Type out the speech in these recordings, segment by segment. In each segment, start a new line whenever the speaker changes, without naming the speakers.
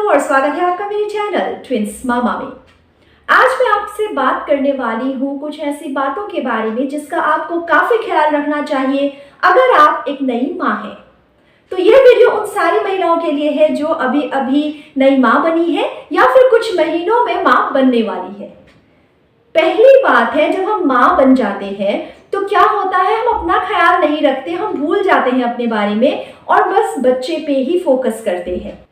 Hello और स्वागत है आपका मेरे चैनल ट्विंस मामा में। आज मैं आपसे बात करने वाली हूँ कुछ ऐसी बातों के बारे में जिसका आपको काफ़ी ख्याल रखना चाहिए अगर आप एक नई माँ हैं। तो ये वीडियो उन सारी महिलाओं के लिए है जो अभी अभी नई माँ बनी है या फिर कुछ महीनों में माँ बनने वाली है। पहली बात है, जब हम माँ बन जाते हैं तो क्या होता है, हम अपना ख्याल नहीं रखते, हम भूल जाते हैं अपने बारे में और बस बच्चे पे ही फोकस करते हैं।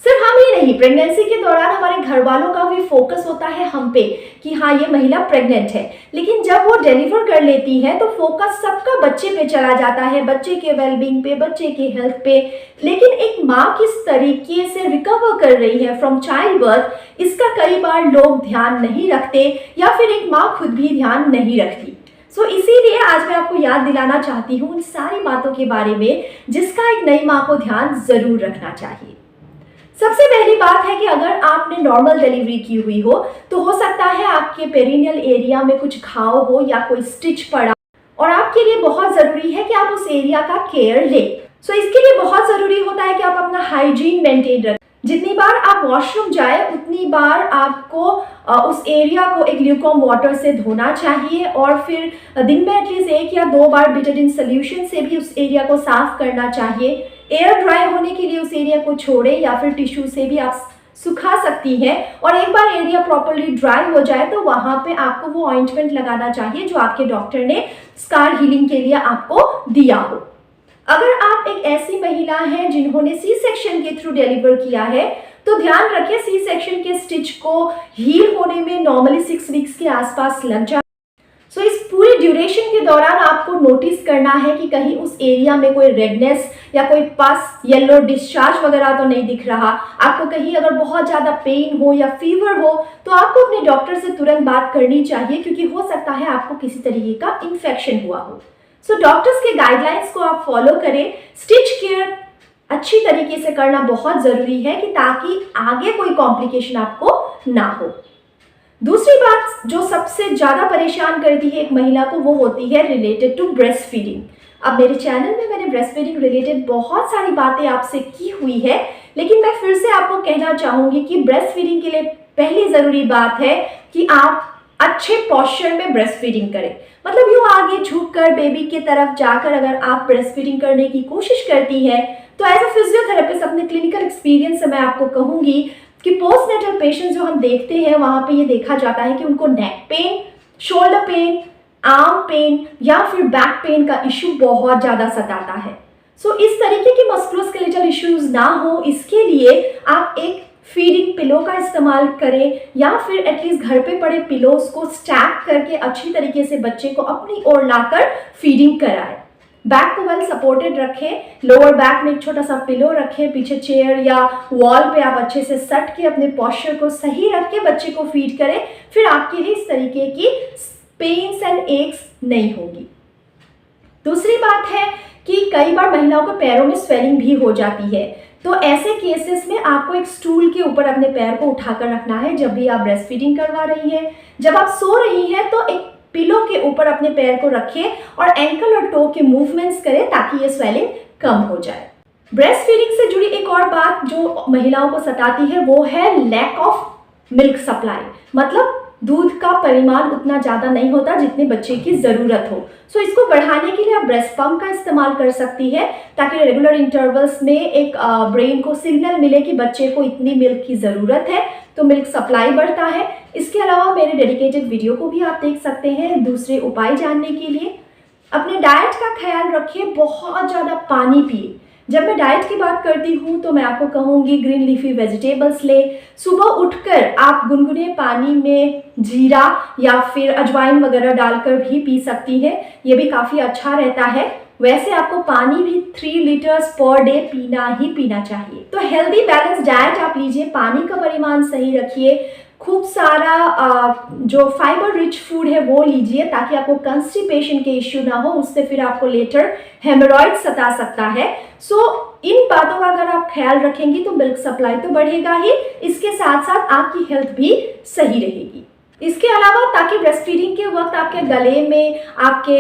सिर्फ हम ही नहीं, प्रेगनेंसी के दौरान हमारे घर वालों का भी फोकस होता है हम पे कि हाँ ये महिला प्रेग्नेंट है, लेकिन जब वो डिलीवर कर लेती है तो फोकस सबका बच्चे पे चला जाता है, बच्चे के वेलबींग पे, बच्चे के हेल्थ पे। लेकिन एक माँ किस तरीके से रिकवर कर रही है फ्रॉम चाइल्ड बर्थ, इसका कई बार लोग ध्यान नहीं रखते या फिर एक माँ खुद भी ध्यान नहीं रखती। इसीलिए आज मैं आपको याद दिलाना चाहती हूँ उन सारी बातों के बारे में जिसका एक नई माँ को ध्यान जरूर रखना चाहिए। सबसे पहली बात है कि अगर आपने नॉर्मल डिलीवरी की हुई हो तो हो सकता है आपके पेरिनियल एरिया में कुछ घाव हो या कोई स्टिच पड़ा, और आपके लिए बहुत ज़रूरी है कि आप उस एरिया का केयर लें। इसके लिए बहुत ज़रूरी होता है कि आप अपना हाइजीन मेंटेन रखें। जितनी बार आप वॉशरूम जाए उतनी बार आपको उस एरिया को एक ल्यूकॉर्म वाटर से धोना चाहिए और फिर दिन में एटलीस्ट 1 या 2 बार बिटाडिन सोल्यूशन से भी उस एरिया को साफ करना चाहिए। एयर ड्राई होने के लिए उस एरिया को छोड़े या फिर टिश्यू से भी आप सुखा सकती हैं, और एक बार एरिया प्रॉपर्ली ड्राई हो जाए तो वहाँ पे आपको वो ऑइंटमेंट लगाना चाहिए जो आपके डॉक्टर ने स्कार हीलिंग के लिए आपको दिया हो। अगर आप एक ऐसी महिला हैं जिन्होंने सी सेक्शन के थ्रू डिलीवर किया है तो ध्यान रखें सी सेक्शन के स्टिच को हील होने में नॉर्मली 6 वीक्स के आसपास लग जाए। इस पूरी ड्यूरेशन के दौरान आपको नोटिस करना है कि कहीं उस एरिया में कोई रेडनेस या कोई पस, येलो डिस्चार्ज वगैरह तो नहीं दिख रहा। आपको कहीं अगर बहुत ज़्यादा पेन हो या फीवर हो तो आपको अपने डॉक्टर से तुरंत बात करनी चाहिए, क्योंकि हो सकता है आपको किसी तरीके का इन्फेक्शन हुआ हो। डॉक्टर्स के गाइडलाइंस को आप फॉलो करें। स्टिच केयर अच्छी तरीके से करना बहुत ज़रूरी है कि ताकि आगे कोई कॉम्प्लिकेशन आपको ना हो। दूसरी बात जो सबसे ज़्यादा परेशान करती है एक महिला को वो होती है रिलेटेड टू ब्रेस्ट फीडिंग। अब मेरे चैनल में मैंने ब्रेस्ट फीडिंग रिलेटेड बहुत सारी बातें आपसे की हुई है, लेकिन मैं फिर से आपको कहना चाहूँगी कि ब्रेस्ट फीडिंग के लिए पहली ज़रूरी बात है कि आप अच्छे पोस्चर में ब्रेस्ट फीडिंग करें। मतलब यूँ आगे झुककर बेबी की तरफ जाकर अगर आप ब्रेस्ट फीडिंग करने की कोशिश करती हैं तो एज अ फिजियोथेरेपिस्ट अपने क्लिनिकल एक्सपीरियंस से मैं आपको कहूँगी कि पोस्टनेटल पेशेंट्स जो हम देखते हैं वहाँ पे ये देखा जाता है कि उनको neck pain, shoulder pain, arm pain या फिर बैक पेन का इशू बहुत ज़्यादा सताता है। इस तरीके के मस्कुलोस्केलेटल इश्यूज ना हो, इसके लिए आप एक फीडिंग पिलो का इस्तेमाल करें या फिर एटलीस्ट घर पे पड़े पिलोज को स्टैक करके अच्छी तरीके से बच्चे को अपनी ओर लाकर फीडिंग कराएं। बैक को वेल सपोर्टेड रखें, लोअर बैक में एक छोटा सा पिलो रखें, पीछे चेयर या वॉल पे आप अच्छे से सट के अपने पोस्चर को सही रख के बच्चे को फीड करें। फिर आपके लिए इस तरीके की पेन्स एंड एक्स नहीं होगी। दूसरी बात है कि कई बार महिलाओं को पैरों में स्वेलिंग भी हो जाती है, तो ऐसे केसेस में आपको एक स्टूल के ऊपर अपने पैर को उठाकर रखना है जब भी आप ब्रेस्ट फीडिंग करवा रही हैं। जब आप सो रही हैं तो एक पिलो के ऊपर अपने पैर को रखें और एंकल और टो के मूवमेंट्स करें ताकि ये स्वेलिंग कम हो जाए। ब्रेस्ट फीडिंग से जुड़ी एक और बात जो महिलाओं को सताती है वो है लैक ऑफ मिल्क सप्लाई। मतलब दूध का परिमाण उतना ज़्यादा नहीं होता जितने बच्चे की ज़रूरत हो। इसको बढ़ाने के लिए आप ब्रेस्ट पम्प का इस्तेमाल कर सकती है ताकि रेगुलर इंटरवल्स में एक ब्रेन को सिग्नल मिले कि बच्चे को इतनी मिल्क की ज़रूरत है, तो मिल्क सप्लाई बढ़ता है। इसके अलावा मेरे डेडिकेटेड वीडियो को भी आप देख सकते हैं दूसरे उपाय जानने के लिए। अपने डाइट का ख्याल रखिए, बहुत ज़्यादा पानी पिए। जब मैं डाइट की बात करती हूँ तो मैं आपको कहूँगी ग्रीन लीफी वेजिटेबल्स ले। सुबह उठकर आप गुनगुने पानी में जीरा या फिर अजवाइन वगैरह डालकर भी पी सकती हैं, ये भी काफ़ी अच्छा रहता है। वैसे आपको पानी भी 3 लीटर्स पर डे पीना ही पीना चाहिए। तो हेल्दी बैलेंस डाइट आप लीजिए, पानी का परिमाण सही रखिए, खूब सारा जो फाइबर रिच फूड है वो लीजिए ताकि आपको कंस्टिपेशन के इश्यू ना हो, उससे फिर आपको लेटर हेमोरॉइड सता सकता है। इन बातों का अगर आप ख्याल रखेंगी तो मिल्क सप्लाई तो बढ़ेगा ही, इसके साथ साथ आपकी हेल्थ भी सही रहेगी। इसके अलावा ताकि ब्रेस्ट फीडिंग के वक्त आपके गले में, आपके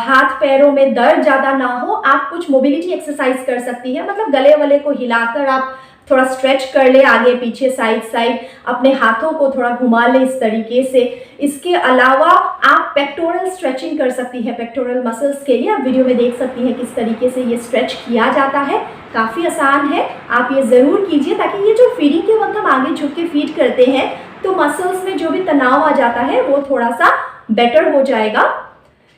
हाथ पैरों में दर्द ज़्यादा ना हो, आप कुछ मोबिलिटी एक्सरसाइज कर सकती हैं। मतलब गले वले को हिलाकर आप थोड़ा स्ट्रेच कर ले आगे पीछे साइड साइड, अपने हाथों को थोड़ा घुमा ले इस तरीके से। इसके अलावा आप पेक्टोरल स्ट्रेचिंग कर सकती हैं, पेक्टोरल मसल्स के लिए आप वीडियो में देख सकती हैं किस तरीके से ये स्ट्रेच किया जाता है। काफ़ी आसान है, आप ये ज़रूर कीजिए ताकि ये जो फीडिंग के वक्त हम आगे झुक के फीड करते हैं तो मसल्स में जो भी तनाव आ जाता है वो थोड़ा सा बेटर हो जाएगा।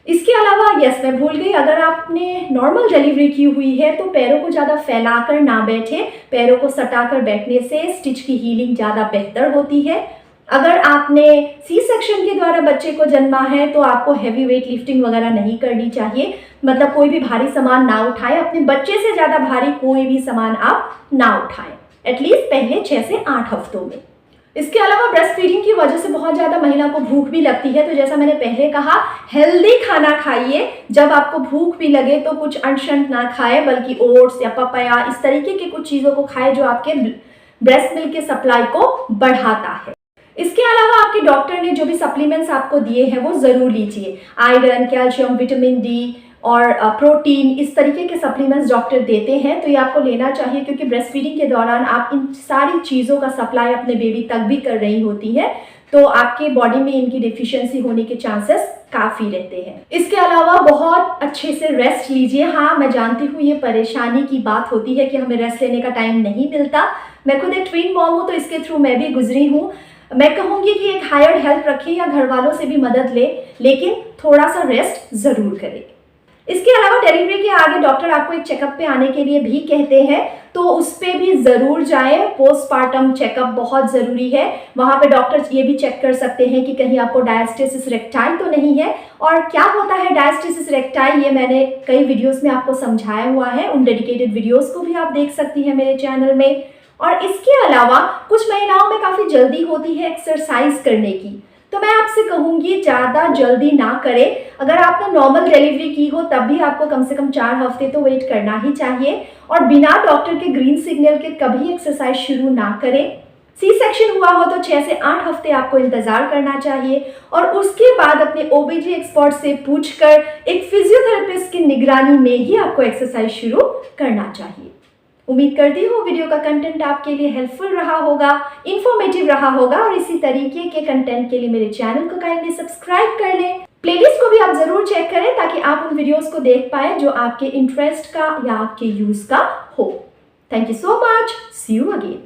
इसके अलावा यस मैं भूल गई, अगर आपने नॉर्मल डिलीवरी की हुई है तो पैरों को ज़्यादा फैलाकर ना बैठे, पैरों को सटाकर बैठने से स्टिच की हीलिंग ज़्यादा बेहतर होती है। अगर आपने सी सेक्शन के द्वारा बच्चे को जन्मा है तो आपको हैवी वेट लिफ्टिंग वगैरह नहीं करनी चाहिए, मतलब कोई भी भारी सामान ना उठाएं, अपने बच्चे से ज़्यादा भारी कोई भी सामान आप ना उठाएं, एटलीस्ट पहले 6 से 8 हफ्तों में। इसके अलावा ब्रेस्ट फीडिंग की वजह से बहुत ज़्यादा महिला को भूख भी लगती है, तो जैसा मैंने पहले कहा हेल्दी खाना खाइए। जब आपको भूख भी लगे तो कुछ अनशंत ना खाए, बल्कि ओट्स या पपाया इस तरीके की कुछ चीज़ों को खाए जो आपके ब्रेस्ट मिल्क के सप्लाई को बढ़ाता है। इसके अलावा आपके डॉक्टर ने जो भी सप्लीमेंट्स आपको दिए हैं वो ज़रूर लीजिए। आयरन, कैल्शियम, विटामिन डी और प्रोटीन, इस तरीके के सप्लीमेंट्स डॉक्टर देते हैं तो ये आपको लेना चाहिए, क्योंकि ब्रेस्ट फीडिंग के दौरान आप इन सारी चीज़ों का सप्लाई अपने बेबी तक भी कर रही होती है, तो आपके बॉडी में इनकी डिफिशियंसी होने के चांसेस काफ़ी रहते हैं। इसके अलावा बहुत अच्छे से रेस्ट लीजिए। हाँ, मैं जानती हूँ ये परेशानी की बात होती है कि हमें रेस्ट लेने का टाइम नहीं मिलता। मैं खुद एक ट्विन मॉम हूँ तो इसके थ्रू मैं भी गुजरी हूँ। मैं कहूँगी कि एक हायर्ड हेल्प रखें या घर वालों से भी मदद ले, लेकिन थोड़ा सा रेस्ट ज़रूर करें। इसके अलावा डिलीवरी के आगे डॉक्टर आपको एक चेकअप पे आने के लिए भी कहते हैं, तो उस पर भी ज़रूर जाएं। पोस्टपार्टम चेकअप बहुत ज़रूरी है। वहाँ पे डॉक्टर ये भी चेक कर सकते हैं कि कहीं आपको डायस्टेसिस रेक्टाई तो नहीं है। और क्या होता है डायस्टेसिस रेक्टाई, ये मैंने कई वीडियोस में आपको समझाया हुआ है, उन डेडिकेटेड वीडियोस को भी आप देख सकती हैं मेरे चैनल में। और इसके अलावा कुछ महिलाओं में काफ़ी जल्दी होती है एक्सरसाइज करने की, तो मैं आपसे कहूँगी ज़्यादा जल्दी ना करें। अगर आपने नॉर्मल डिलीवरी की हो तब भी आपको कम से कम 4 हफ्ते तो वेट करना ही चाहिए, और बिना डॉक्टर के ग्रीन सिग्नल के कभी एक्सरसाइज शुरू ना करें। सी सेक्शन हुआ हो तो 6 से 8 हफ्ते आपको इंतज़ार करना चाहिए, और उसके बाद अपने ओबीजी एक्सपर्ट से पूछकर एक फिजियोथेरेपिस्ट की निगरानी में ही आपको एक्सरसाइज शुरू करना चाहिए। उम्मीद करती हूँ वीडियो का कंटेंट आपके लिए हेल्पफुल रहा होगा, इन्फॉर्मेटिव रहा होगा, और इसी तरीके के कंटेंट के लिए मेरे चैनल को काइंडली सब्सक्राइब कर लें। प्लेलिस्ट को भी आप ज़रूर चेक करें ताकि आप उन वीडियोस को देख पाएँ जो आपके इंटरेस्ट का या आपके यूज़ का हो। Thank you so much, see you again.